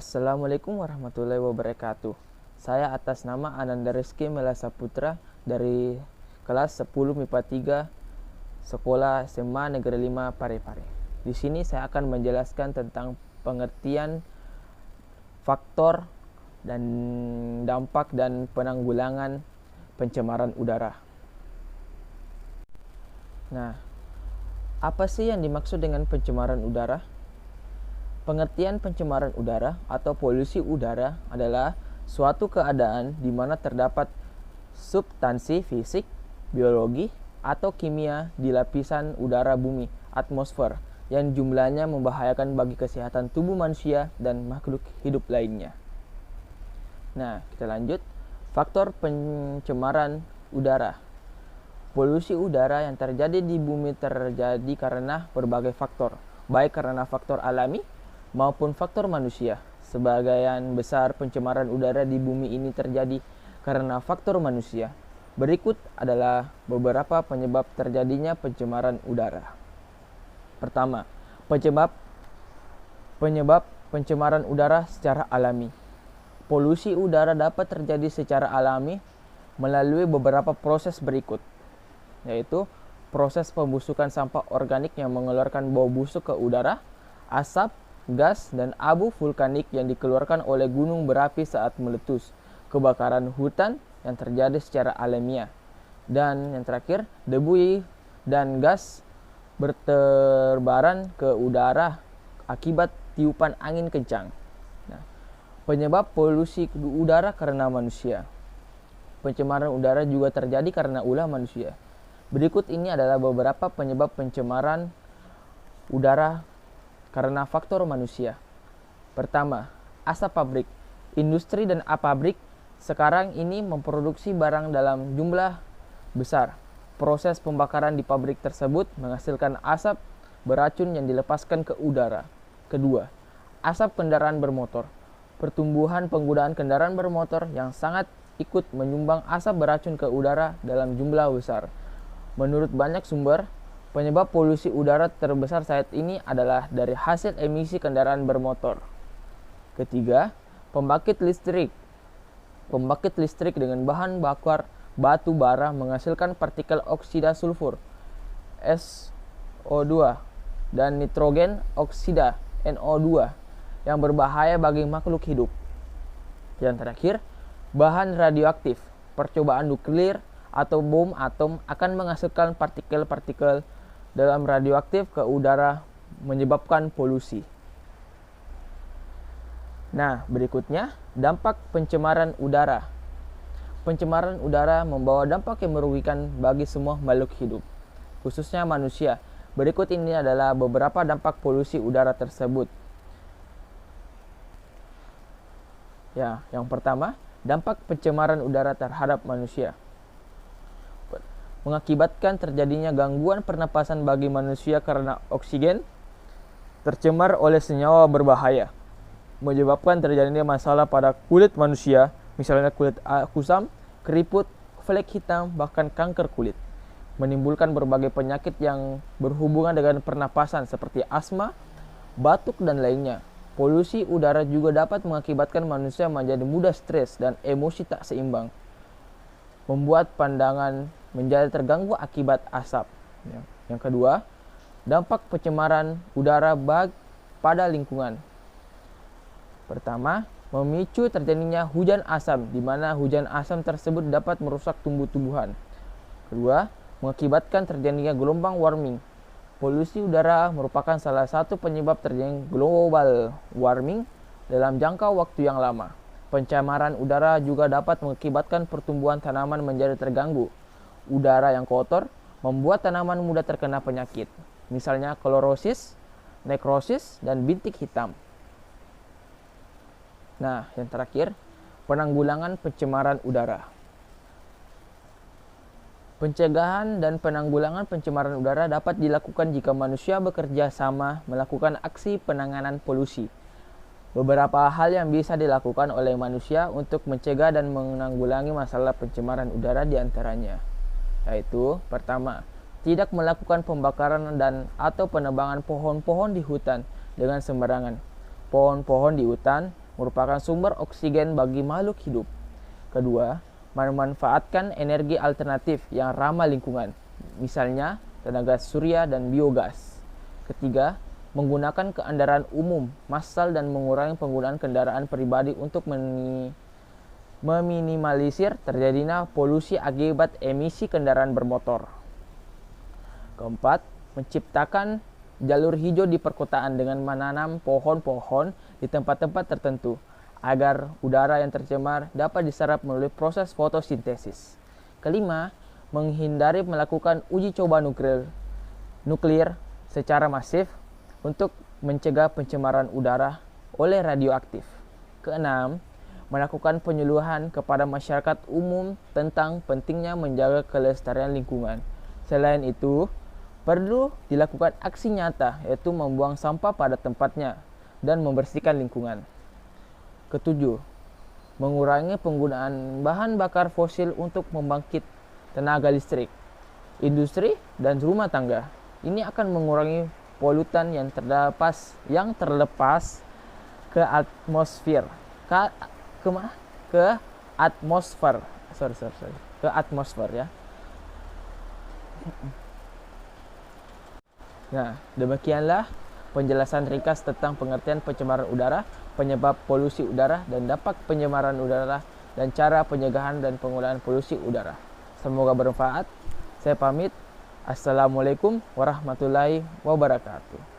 Assalamualaikum warahmatullahi wabarakatuh. Saya atas nama Ananda Rizky Melasa Putra dari kelas 10 MIPA 3 Sekolah SMA Negeri 5 Parepare. Di sini saya akan menjelaskan tentang pengertian faktor dan dampak dan penanggulangan pencemaran udara. Nah, apa sih yang dimaksud dengan pencemaran udara? Pengertian pencemaran udara atau polusi udara adalah suatu keadaan di mana terdapat substansi fisik, biologi, atau kimia di lapisan udara bumi, atmosfer, yang jumlahnya membahayakan bagi kesehatan tubuh manusia dan makhluk hidup lainnya. Nah, kita lanjut. Faktor pencemaran udara. Polusi udara yang terjadi di bumi terjadi karena berbagai faktor, baik karena faktor alami maupun faktor manusia. Sebagian besar pencemaran udara di bumi ini terjadi karena faktor manusia. Berikut adalah beberapa penyebab terjadinya pencemaran udara. Pertama, penyebab pencemaran udara secara alami. Polusi udara dapat terjadi secara alami melalui beberapa proses berikut, yaitu proses pembusukan sampah organik yang mengeluarkan bau busuk ke udara, asap, gas, dan abu vulkanik yang dikeluarkan oleh gunung berapi saat meletus, kebakaran hutan yang terjadi secara alamiah, dan yang terakhir, debu dan gas berterbaran ke udara akibat tiupan angin kencang. Nah, penyebab polusi udara karena manusia. Pencemaran udara juga terjadi karena ulah manusia. Berikut ini adalah beberapa penyebab pencemaran udara karena faktor manusia. Pertama, asap pabrik. Industri dan pabrik sekarang ini memproduksi barang dalam jumlah besar. Proses pembakaran di pabrik tersebut menghasilkan asap beracun yang dilepaskan ke udara. Kedua, asap kendaraan bermotor. Pertumbuhan penggunaan kendaraan bermotor yang sangat ikut menyumbang asap beracun ke udara dalam jumlah besar. Menurut banyak sumber, penyebab polusi udara terbesar saat ini adalah dari hasil emisi kendaraan bermotor. Ketiga, pembangkit listrik. Pembangkit listrik dengan bahan bakar batu bara menghasilkan partikel oksida sulfur SO2 dan nitrogen oksida NO2 yang berbahaya bagi makhluk hidup. Yang terakhir, bahan radioaktif. Percobaan nuklir atau bom atom akan menghasilkan partikel-partikel dalam radioaktif ke udara menyebabkan polusi. Nah, berikutnya dampak pencemaran udara. Pencemaran udara membawa dampak yang merugikan bagi semua makhluk hidup, khususnya manusia. Berikut ini adalah beberapa dampak polusi udara tersebut. Ya, yang pertama, dampak pencemaran udara terhadap manusia. Mengakibatkan terjadinya gangguan pernapasan bagi manusia karena oksigen tercemar oleh senyawa berbahaya, menyebabkan terjadinya masalah pada kulit manusia, misalnya kulit kusam, keriput, flek hitam, bahkan kanker kulit. Menimbulkan berbagai penyakit yang berhubungan dengan pernapasan seperti asma, batuk, dan lainnya. Polusi udara juga dapat mengakibatkan manusia menjadi mudah stres dan emosi tak seimbang, membuat pandangan menjadi terganggu akibat asap. Yang kedua, dampak pencemaran udara pada lingkungan. Pertama, memicu terjadinya hujan asam, di mana hujan asam tersebut dapat merusak tumbuh-tumbuhan. Kedua, mengakibatkan terjadinya gelombang warming. Polusi udara merupakan salah satu penyebab terjadinya global warming dalam jangka waktu yang lama. Pencemaran udara juga dapat mengakibatkan pertumbuhan tanaman menjadi terganggu. Udara yang kotor membuat tanaman mudah terkena penyakit, misalnya klorosis, nekrosis, dan bintik hitam. Nah, yang terakhir, penanggulangan pencemaran udara. Pencegahan dan penanggulangan pencemaran udara dapat dilakukan jika manusia bekerja sama melakukan aksi penanganan polusi. Beberapa hal yang bisa dilakukan oleh manusia untuk mencegah dan menanggulangi masalah pencemaran udara diantaranya, yaitu pertama, tidak melakukan pembakaran dan atau penebangan pohon-pohon di hutan dengan sembarangan. Pohon-pohon di hutan merupakan sumber oksigen bagi makhluk hidup. Kedua, memanfaatkan energi alternatif yang ramah lingkungan, misalnya tenaga surya dan biogas. Ketiga, menggunakan kendaraan umum massal dan mengurangi penggunaan kendaraan pribadi untuk meminimalisir terjadinya polusi akibat emisi kendaraan bermotor. Keempat, menciptakan jalur hijau di perkotaan dengan menanam pohon-pohon di tempat-tempat tertentu agar udara yang tercemar dapat diserap melalui proses fotosintesis. Kelima, menghindari melakukan uji coba nuklir secara masif untuk mencegah pencemaran udara oleh radioaktif. Keenam, melakukan penyuluhan kepada masyarakat umum tentang pentingnya menjaga kelestarian lingkungan. Selain itu, perlu dilakukan aksi nyata, yaitu membuang sampah pada tempatnya dan membersihkan lingkungan. Ketujuh, mengurangi penggunaan bahan bakar fosil untuk membangkit tenaga listrik, industri, dan rumah tangga. Ini akan mengurangi polutan yang terlepas ke atmosfer. Ke atmosfer ya. Nah, demikianlah penjelasan ringkas tentang pengertian pencemaran udara, penyebab polusi udara, dan dampak pencemaran udara, dan cara pencegahan dan pengurangan polusi udara. Semoga bermanfaat. Saya pamit. Assalamualaikum warahmatullahi wabarakatuh.